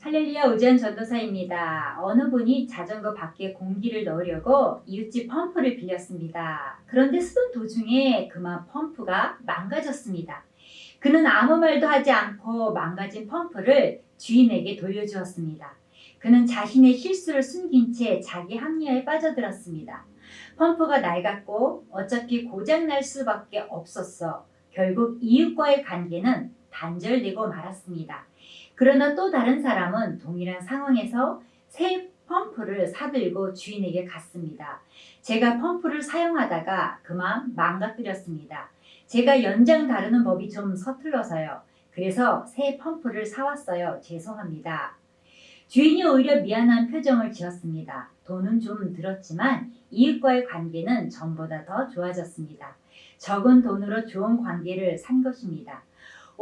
할렐루야 오지연 전도사입니다. 어느 분이 자전거 밖에 공기를 넣으려고 이웃집 펌프를 빌렸습니다. 그런데 쓰던 도중에 그만 펌프가 망가졌습니다. 그는 아무 말도 하지 않고 망가진 펌프를 주인에게 돌려주었습니다. 그는 자신의 실수를 숨긴 채 자기 합리화에 빠져들었습니다. 펌프가 낡았고 어차피 고장날 수밖에 없었어. 결국 이웃과의 관계는 단절되고 말았습니다. 그러나 또 다른 사람은 동일한 상황에서 새 펌프를 사들고 주인에게 갔습니다. 제가 펌프를 사용하다가 그만 망가뜨렸습니다. 제가 연장 다루는 법이 좀 서툴러서요. 그래서 새 펌프를 사왔어요. 죄송합니다. 주인이 오히려 미안한 표정을 지었습니다. 돈은 좀 들었지만 이웃과의 관계는 전보다 더 좋아졌습니다. 적은 돈으로 좋은 관계를 산 것입니다.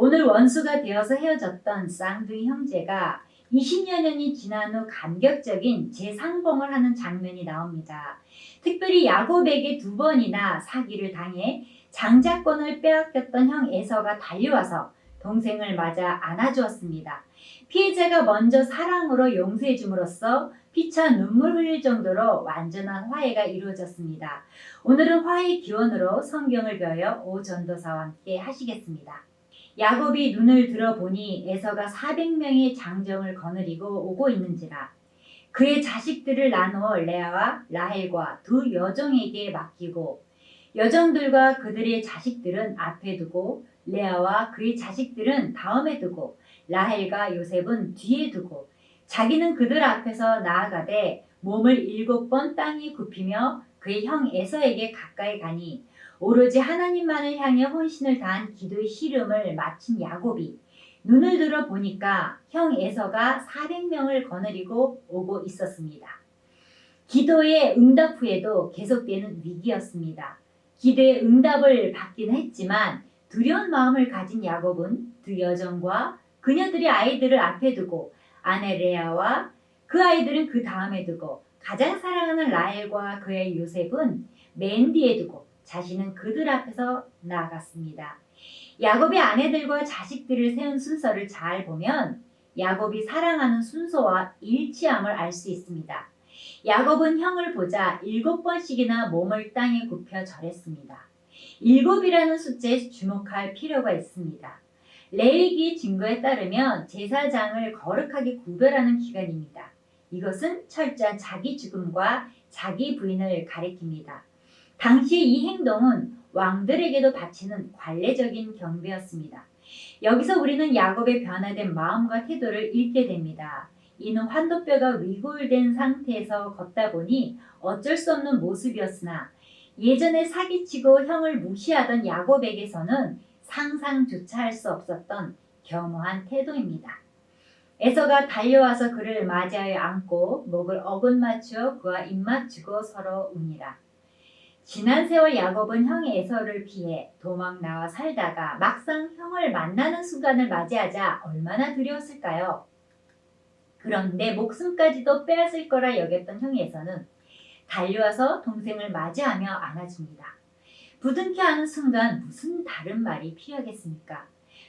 오늘 원수가 되어서 헤어졌던 쌍둥이 형제가 20여 년이 지난 후 감격적인 재상봉을 하는 장면이 나옵니다. 특별히 야곱에게 2번이나 사기를 당해 장자권을 빼앗겼던 형 에서가 달려와서 동생을 맞아 안아주었습니다. 피해자가 먼저 사랑으로 용서해 줌으로써 피차 눈물 흘릴 정도로 완전한 화해가 이루어졌습니다. 오늘은 화해의 기원으로 성경을 배워 오 전도사와 함께 하시겠습니다. 야곱이 눈을 들어보니 에서가 400명의 장정을 거느리고 오고 있는지라 그의 자식들을 나누어 레아와 라헬과 2 여종에게 맡기고 여종들과 그들의 자식들은 앞에 두고 레아와 그의 자식들은 다음에 두고 라헬과 요셉은 뒤에 두고 자기는 그들 앞에서 나아가되 몸을 7번 땅에 굽히며 그의 형 에서에게 가까이 가니 오로지 하나님만을 향해 혼신을 다한 기도의 시름을 마친 야곱이 눈을 들어 보니까 형 에서가 400명을 거느리고 오고 있었습니다. 기도의 응답 후에도 계속되는 위기였습니다. 기도의 응답을 받긴 했지만 두려운 마음을 가진 야곱은 2 여종과 그녀들의 아이들을 앞에 두고 아내 레아와 그 아이들은 그 다음에 두고 가장 사랑하는 라헬과 그의 요셉은 맨 뒤에 두고 자신은 그들 앞에서 나아갔습니다. 야곱의 아내들과 자식들을 세운 순서를 잘 보면 야곱이 사랑하는 순서와 일치함을 알 수 있습니다. 야곱은 형을 보자 7번씩이나 몸을 땅에 굽혀 절했습니다. 7이라는 숫자에 주목할 필요가 있습니다. 레위기 증거에 따르면 제사장을 거룩하게 구별하는 기간입니다. 이것은 철저한 자기 죽음과 자기 부인을 가리킵니다. 당시의 이 행동은 왕들에게도 바치는 관례적인 경배였습니다. 여기서 우리는 야곱의 변화된 마음과 태도를 읽게 됩니다. 이는 환도뼈가 위골된 상태에서 걷다 보니 어쩔 수 없는 모습이었으나 예전에 사기치고 형을 무시하던 야곱에게서는 상상조차 할 수 없었던 겸허한 태도입니다. 에서가 달려와서 그를 맞이하여 안고 목을 어긋 맞추어 그와 입 맞추고 서로 우니라. 지난 세월 야곱은 형 에서를 피해 도망 나와 살다가 막상 형을 만나는 순간을 맞이하자 얼마나 두려웠을까요? 그런데 목숨까지도 빼앗을 거라 여겼던 형 에서는 달려와서 동생을 맞이하며 안아줍니다. 부둥켜 안은 순간 무슨 다른 말이 필요하겠습니까?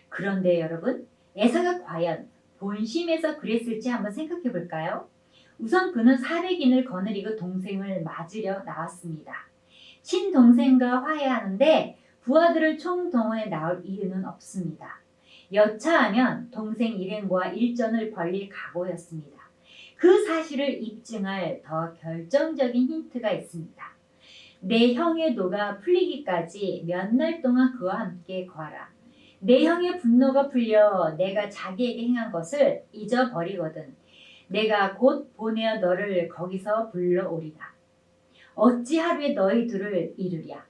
그런데 여러분, 에서가 과연 본심에서 그랬을지 한번 생각해 볼까요? 우선 그는 400인을 거느리고 동생을 맞으려 나왔습니다. 친동생과 화해하는데 부하들을 총동원해 나올 이유는 없습니다. 여차하면 동생 일행과 일전을 벌릴 각오였습니다. 그 사실을 입증할 더 결정적인 힌트가 있습니다. 내 형의 노가 풀리기까지 몇 날 동안 그와 함께 거하라. 내 형의 분노가 풀려 내가 자기에게 행한 것을 잊어버리거든 내가 곧 보내어 너를 거기서 불러오리라. 어찌 하루에 너희 둘을 이루랴.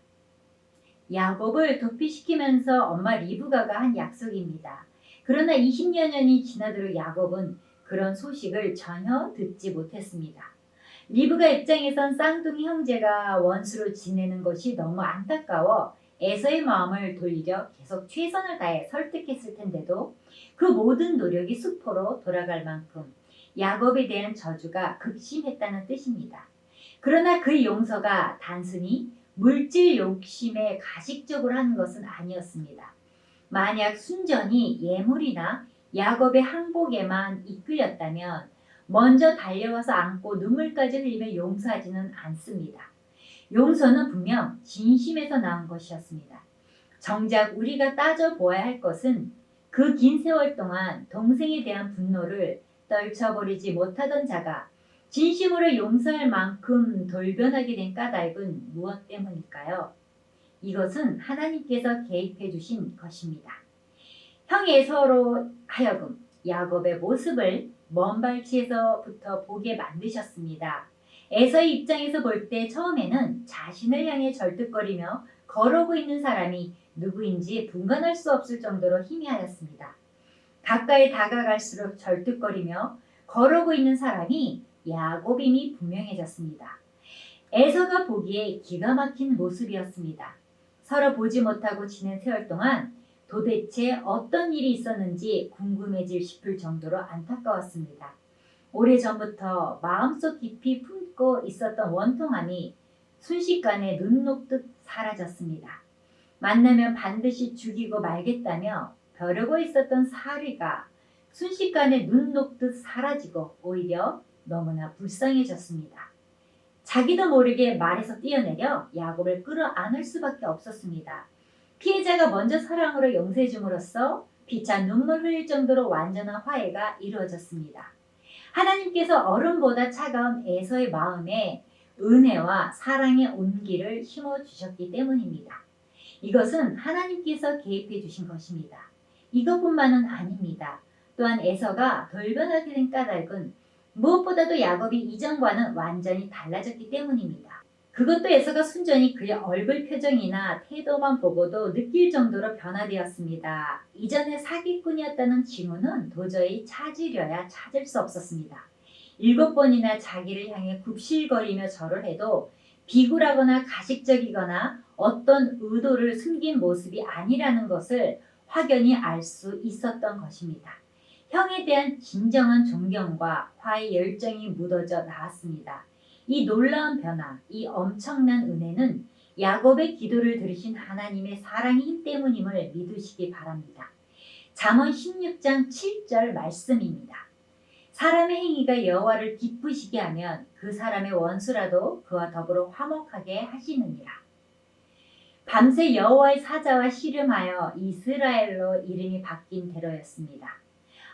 야곱을 도피시키면서 엄마 리브가가 한 약속입니다. 그러나 20여 년이 지나도록 야곱은 그런 소식을 전혀 듣지 못했습니다. 리브가 입장에선 쌍둥이 형제가 원수로 지내는 것이 너무 안타까워 에서의 마음을 돌리려 계속 최선을 다해 설득했을 텐데도 그 모든 노력이 수포로 돌아갈 만큼 야곱에 대한 저주가 극심했다는 뜻입니다. 그러나 그 용서가 단순히 물질 욕심에 가식적으로 하는 것은 아니었습니다. 만약 순전히 예물이나 야곱의 항복에만 이끌렸다면 먼저 달려와서 안고 눈물까지 흘리며 용서하지는 않습니다. 용서는 분명 진심에서 나온 것이었습니다. 정작 우리가 따져보아야 할 것은 그 긴 세월 동안 동생에 대한 분노를 떨쳐버리지 못하던 자가 진심으로 용서할 만큼 돌변하게 된 까닭은 무엇 때문일까요? 이것은 하나님께서 개입해 주신 것입니다. 형 에서로 하여금 야곱의 모습을 먼 발치에서부터 보게 만드셨습니다. 에서의 입장에서 볼 때 처음에는 자신을 향해 절뚝거리며 걸어오고 있는 사람이 누구인지 분간할 수 없을 정도로 희미하였습니다. 가까이 다가갈수록 절뚝거리며 걸어오고 있는 사람이 야곱임이 분명해졌습니다. 에서가 보기에 기가 막힌 모습이었습니다. 서로 보지 못하고 지낸 세월 동안 도대체 어떤 일이 있었는지 궁금해질 싶을 정도로 안타까웠습니다. 오래전부터 마음속 깊이 품고 있었던 원통함이 순식간에 눈 녹듯 사라졌습니다. 만나면 반드시 죽이고 말겠다며 벼르고 있었던 사리가 순식간에 눈 녹듯 사라지고 오히려 너무나 불쌍해졌습니다. 자기도 모르게 말에서 뛰어내려 야곱을 끌어안을 수밖에 없었습니다. 피해자가 먼저 사랑으로 용서해 줌으로써 피차 눈물 흘릴 정도로 완전한 화해가 이루어졌습니다. 하나님께서 얼음보다 차가운 에서의 마음에 은혜와 사랑의 온기를 심어주셨기 때문입니다. 이것은 하나님께서 개입해 주신 것입니다. 이것뿐만은 아닙니다. 또한 에서가 돌변하게 된 까닭은 무엇보다도 야곱이 이전과는 완전히 달라졌기 때문입니다. 그것도 에서가 순전히 그의 얼굴 표정이나 태도만 보고도 느낄 정도로 변화되었습니다. 이전에 사기꾼이었다는 징후는 도저히 찾으려야 찾을 수 없었습니다. 7번이나 자기를 향해 굽실거리며 절을 해도 비굴하거나 가식적이거나 어떤 의도를 숨긴 모습이 아니라는 것을 확연히 알 수 있었던 것입니다. 형에 대한 진정한 존경과 화의 열정이 묻어져 나왔습니다. 이 놀라운 변화, 이 엄청난 은혜는 야곱의 기도를 들으신 하나님의 사랑의 힘 때문임을 믿으시기 바랍니다. 잠언 16장 7절 말씀입니다. 사람의 행위가 여호와를 기쁘시게 하면 그 사람의 원수라도 그와 더불어 화목하게 하시느니라. 밤새 여호와의 사자와 씨름하여 이스라엘로 이름이 바뀐 대로였습니다.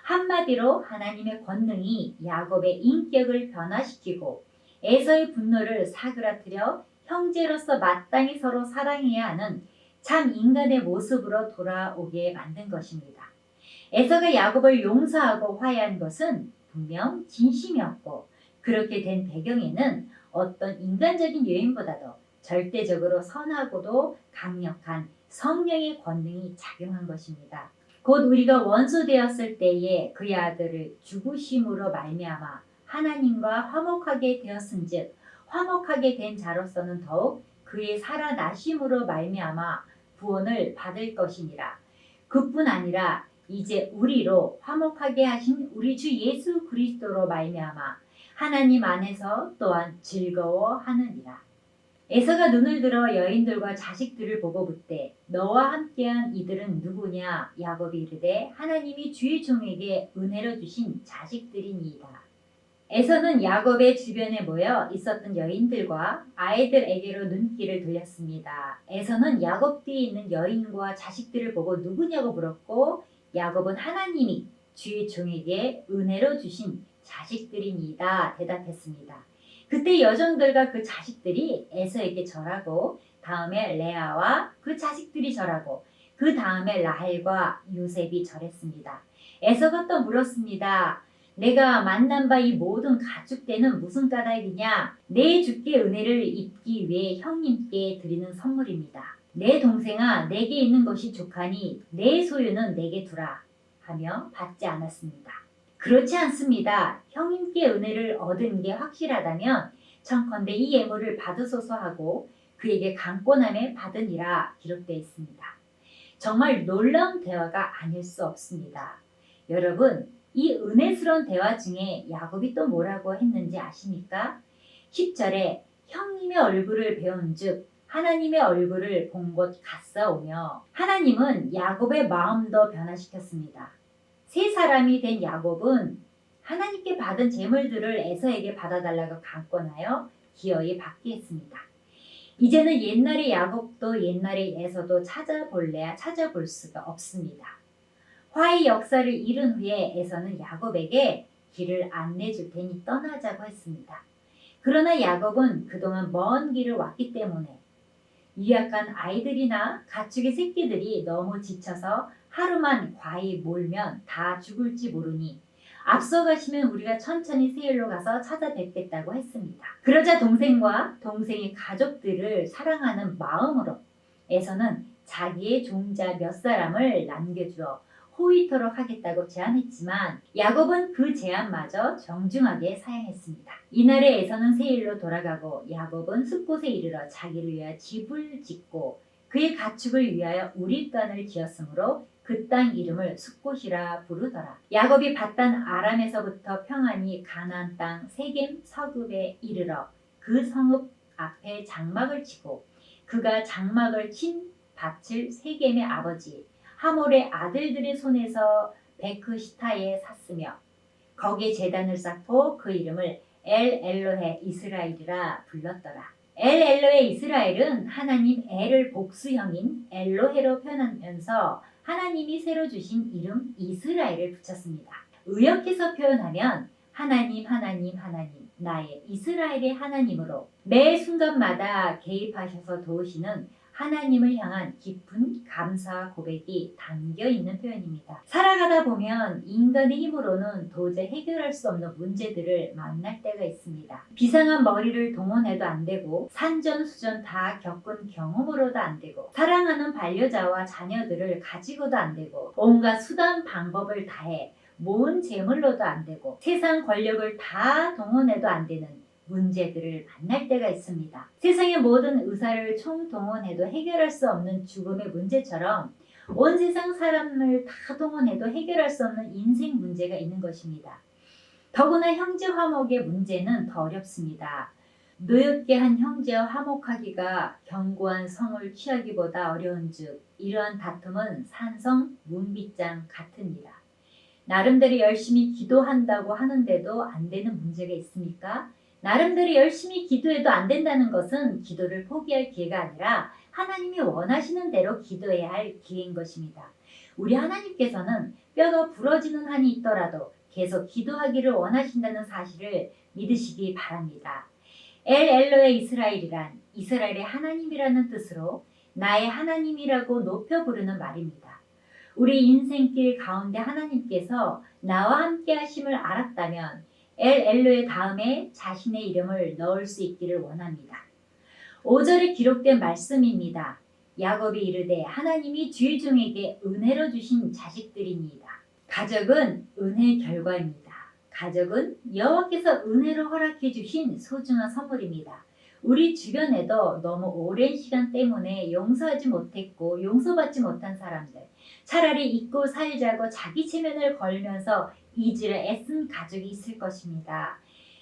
한마디로 하나님의 권능이 야곱의 인격을 변화시키고 에서의 분노를 사그라뜨려 형제로서 마땅히 서로 사랑해야 하는 참 인간의 모습으로 돌아오게 만든 것입니다. 에서가 야곱을 용서하고 화해한 것은 분명 진심이었고 그렇게 된 배경에는 어떤 인간적인 요인보다도 절대적으로 선하고도 강력한 성령의 권능이 작용한 것입니다. 곧 우리가 원수 되었을 때에 그의 아들을 죽으심으로 말미암아 하나님과 화목하게 되었은즉 화목하게 된 자로서는 더욱 그의 살아나심으로 말미암아 구원을 받을 것이니라. 그뿐 아니라 이제 우리로 화목하게 하신 우리 주 예수 그리스도로 말미암아 하나님 안에서 또한 즐거워하느니라. 에서가 눈을 들어 여인들과 자식들을 보고 묻되 너와 함께한 이들은 누구냐? 야곱이 이르되 하나님이 주의 종에게 은혜로 주신 자식들이니이다. 에서는 야곱의 주변에 모여 있었던 여인들과 아이들에게로 눈길을 돌렸습니다. 에서는 야곱 뒤에 있는 여인과 자식들을 보고 누구냐고 물었고 야곱은 하나님이 주의 종에게 은혜로 주신 자식들이니이다 대답했습니다. 그때 여종들과 그 자식들이 에서에게 절하고 다음에 레아와 그 자식들이 절하고 그 다음에 라헬과 요셉이 절했습니다. 에서가 또 물었습니다. 내가 만난 바 이 모든 가축대는 무슨 까닭이냐? 내 주께 은혜를 입기 위해 형님께 드리는 선물입니다. 내 동생아 내게 있는 것이 족하니 내 소유는 내게 두라 하며 받지 않았습니다. 그렇지 않습니다. 형님께 은혜를 얻은 게 확실하다면 청컨대 이 예물을 받으소서 하고 그에게 강권함에 받으니라 기록되어 있습니다. 정말 놀라운 대화가 아닐 수 없습니다. 여러분 이 은혜스러운 대화 중에 야곱이 또 뭐라고 했는지 아십니까? 10절에 형님의 얼굴을 배운즉 하나님의 얼굴을 본 곳 같사오며 하나님은 야곱의 마음도 변화시켰습니다. 세 사람이 된 야곱은 하나님께 받은 재물들을 에서에게 받아달라고 강권하여 기어이 받게 했습니다. 이제는 옛날의 야곱도 옛날의 에서도 찾아볼래야 찾아볼 수가 없습니다. 화의 역사를 이룬 후에 에서는 야곱에게 길을 안내줄 테니 떠나자고 했습니다. 그러나 야곱은 그동안 먼 길을 왔기 때문에 유약한 아이들이나 가축의 새끼들이 너무 지쳐서 하루만 과히 몰면 다 죽을지 모르니 앞서가시면 우리가 천천히 세일로 가서 찾아뵙겠다고 했습니다. 그러자 동생과 동생의 가족들을 사랑하는 마음으로 에서는 자기의 종자 몇 사람을 남겨주어 호위토록 하겠다고 제안했지만 야곱은 그 제안마저 정중하게 사양했습니다. 이날에 에서는 세일로 돌아가고 야곱은 숫곳에 이르러 자기를 위하여 집을 짓고 그의 가축을 위하여 우릿간을 지었으므로 그 땅 이름을 숫곳이라 부르더라. 야곱이 밧단 아람에서부터 평안히 가나안 땅 세겜 서급에 이르러 그 성읍 앞에 장막을 치고 그가 장막을 친 밭을 세겜의 아버지 하몰의 아들들의 손에서 베크시타에 샀으며 거기에 제단을 쌓고 그 이름을 엘 엘로헤 이스라엘이라 불렀더라. 엘 엘로헤 이스라엘은 하나님 엘을 복수형인 엘로헤로 표현하면서 하나님이 새로 주신 이름 이스라엘을 붙였습니다. 의역해서 표현하면 하나님 하나님 하나님 나의 이스라엘의 하나님으로 매 순간마다 개입하셔서 도우시는 하나님을 향한 깊은 감사 고백이 담겨있는 표현입니다. 살아가다 보면 인간의 힘으로는 도저히 해결할 수 없는 문제들을 만날 때가 있습니다. 비상한 머리를 동원해도 안 되고 산전수전 다 겪은 경험으로도 안 되고 사랑하는 반려자와 자녀들을 가지고도 안 되고 온갖 수단 방법을 다해 모은 재물로도 안 되고 세상 권력을 다 동원해도 안 되는 문제들을 만날 때가 있습니다. 세상의 모든 의사를 총동원해도 해결할 수 없는 죽음의 문제처럼 온 세상 사람을 다 동원해도 해결할 수 없는 인생 문제가 있는 것입니다. 더구나 형제 화목의 문제는 더 어렵습니다. 노엽게 한 형제와 화목하기가 견고한 성을 취하기보다 어려운즉 이러한 다툼은 산성 문빗장 같으니라. 나름대로 열심히 기도한다고 하는데도 안 되는 문제가 있습니까? 나름대로 열심히 기도해도 안 된다는 것은 기도를 포기할 기회가 아니라 하나님이 원하시는 대로 기도해야 할 기회인 것입니다. 우리 하나님께서는 뼈가 부러지는 한이 있더라도 계속 기도하기를 원하신다는 사실을 믿으시기 바랍니다. 엘 엘로헤 이스라엘이란 이스라엘의 하나님이라는 뜻으로 나의 하나님이라고 높여 부르는 말입니다. 우리 인생길 가운데 하나님께서 나와 함께 하심을 알았다면 엘 엘로의 다음에 자신의 이름을 넣을 수 있기를 원합니다. 5절에 기록된 말씀입니다. 야곱이 이르되 하나님이 주의 종에게 은혜로 주신 자식들이니이다. 가족은 은혜의 결과입니다. 가족은 여호와께서 은혜로 허락해 주신 소중한 선물입니다. 우리 주변에도 너무 오랜 시간 때문에 용서하지 못했고 용서받지 못한 사람들, 차라리 잊고 살자고 자기 체면을 걸면서 잊으려 애쓴 가족이 있을 것입니다.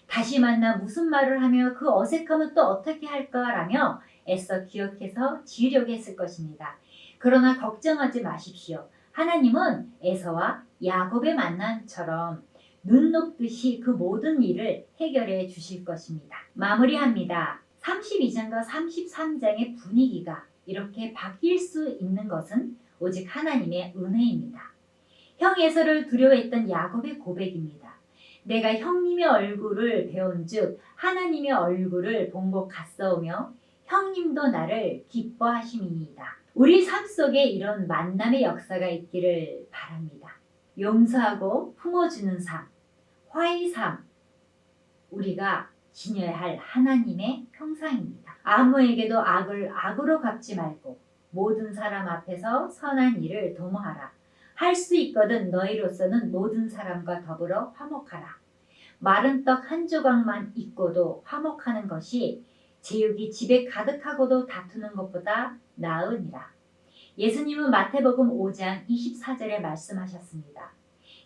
다시 만나 무슨 말을 하며 그 어색함은 또 어떻게 할까라며 애써 기억해서 지으려고 했을 것입니다. 그러나 걱정하지 마십시오. 하나님은 에서와 야곱의 만남처럼 눈 녹듯이 그 모든 일을 해결해 주실 것입니다. 마무리합니다. 32장과 33장의 분위기가 이렇게 바뀔 수 있는 것은 오직 하나님의 은혜입니다. 형 에서를 두려워했던 야곱의 고백입니다. 내가 형님의 얼굴을 배운즉 하나님의 얼굴을 본 것 같사오며 형님도 나를 기뻐하심이니이다. 우리 삶 속에 이런 만남의 역사가 있기를 바랍니다. 용서하고 품어주는 삶, 화의 삶, 우리가 지녀야 할 하나님의 형상입니다. 아무에게도 악을 악으로 갚지 말고 모든 사람 앞에서 선한 일을 도모하라. 할 수 있거든 너희로서는 모든 사람과 더불어 화목하라. 마른 떡 한 조각만 있고도 화목하는 것이 제육이 집에 가득하고도 다투는 것보다 나으니라. 예수님은 마태복음 5장 24절에 말씀하셨습니다.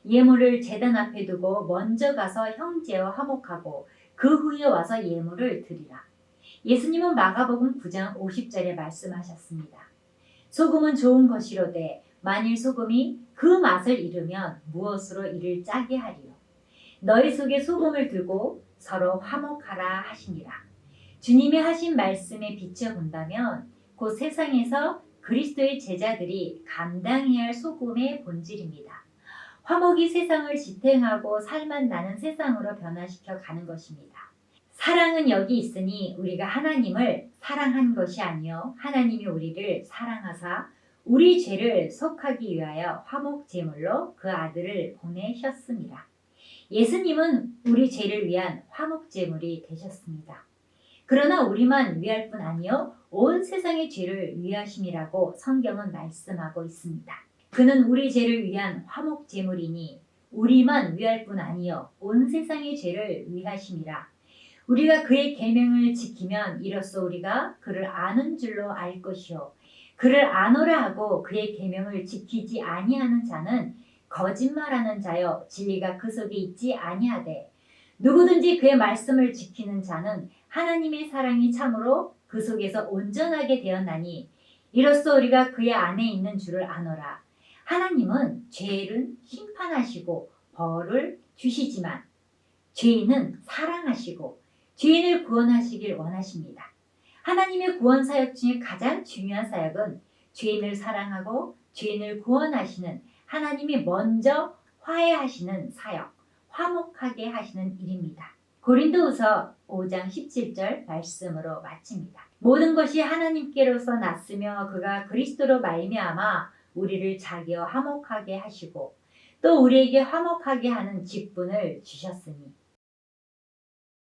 예물을 제단 앞에 두고 먼저 가서 형제와 화목하고 그 후에 와서 예물을 드리라. 예수님은 마가복음 9장 50절에 말씀하셨습니다. 소금은 좋은 것이로되 만일 소금이 그 맛을 잃으면 무엇으로 이를 짜게 하리요. 너희 속에 소금을 두고 서로 화목하라 하시니라. 주님이 하신 말씀에 비춰본다면 곧 세상에서 그리스도의 제자들이 감당해야 할 소금의 본질입니다. 화목이 세상을 지탱하고 살맛 나는 세상으로 변화시켜 가는 것입니다. 사랑은 여기 있으니 우리가 하나님을 사랑한 것이 아니요 하나님이 우리를 사랑하사 우리 죄를 속하기 위하여 화목 제물로 그 아들을 보내셨습니다. 예수님은 우리 죄를 위한 화목 제물이 되셨습니다. 그러나 우리만 위할 뿐 아니요 온 세상의 죄를 위하심이라고 성경은 말씀하고 있습니다. 그는 우리 죄를 위한 화목 제물이니 우리만 위할 뿐 아니요 온 세상의 죄를 위하심이라. 우리가 그의 계명을 지키면 이로써 우리가 그를 아는 줄로 알 것이요 그를 아노라 하고 그의 계명을 지키지 아니하는 자는 거짓말하는 자여 진리가 그 속에 있지 아니하되 누구든지 그의 말씀을 지키는 자는 하나님의 사랑이 참으로 그 속에서 온전하게 되었나니 이로써 우리가 그의 안에 있는 줄을 아노라. 하나님은 죄를 심판하시고 벌을 주시지만 죄인은 사랑하시고 죄인을 구원하시길 원하십니다. 하나님의 구원 사역 중에 가장 중요한 사역은 죄인을 사랑하고 죄인을 구원하시는 하나님이 먼저 화해하시는 사역, 화목하게 하시는 일입니다. 고린도후서 5장 17절 말씀으로 마칩니다. 모든 것이 하나님께로서 났으며 그가 그리스도로 말미암아 우리를 자기와 화목하게 하시고 또 우리에게 화목하게 하는 직분을 주셨으니